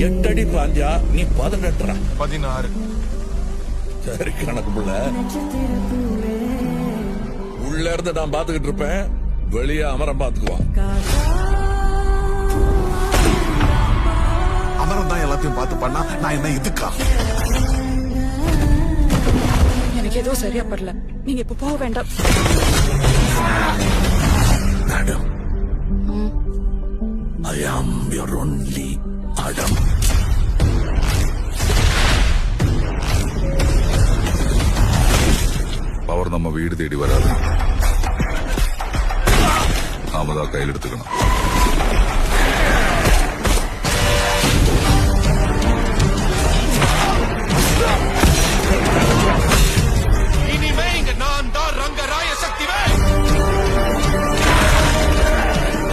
8 அடி பாஞ்சா நீ 18. 16. சரி கணக்கு புள்ள. உள்ள இருந்து நான் பாத்துக்கிட்டு இருப்பேன், வெளியே அமரம் பாத்துக்குவான். அமரம் தான் எல்லாத்தையும் பார்த்து பண்ணா நான் என்ன இதுக்கா? எனக்கு ஏதோ சரியா படல. நீங்க இப்ப போக வேண்டாம். Madam, I am your only Adam. Power நம்ம வீடு தேடி வராது, நாம தான் கையில் எடுத்துக்கணும்.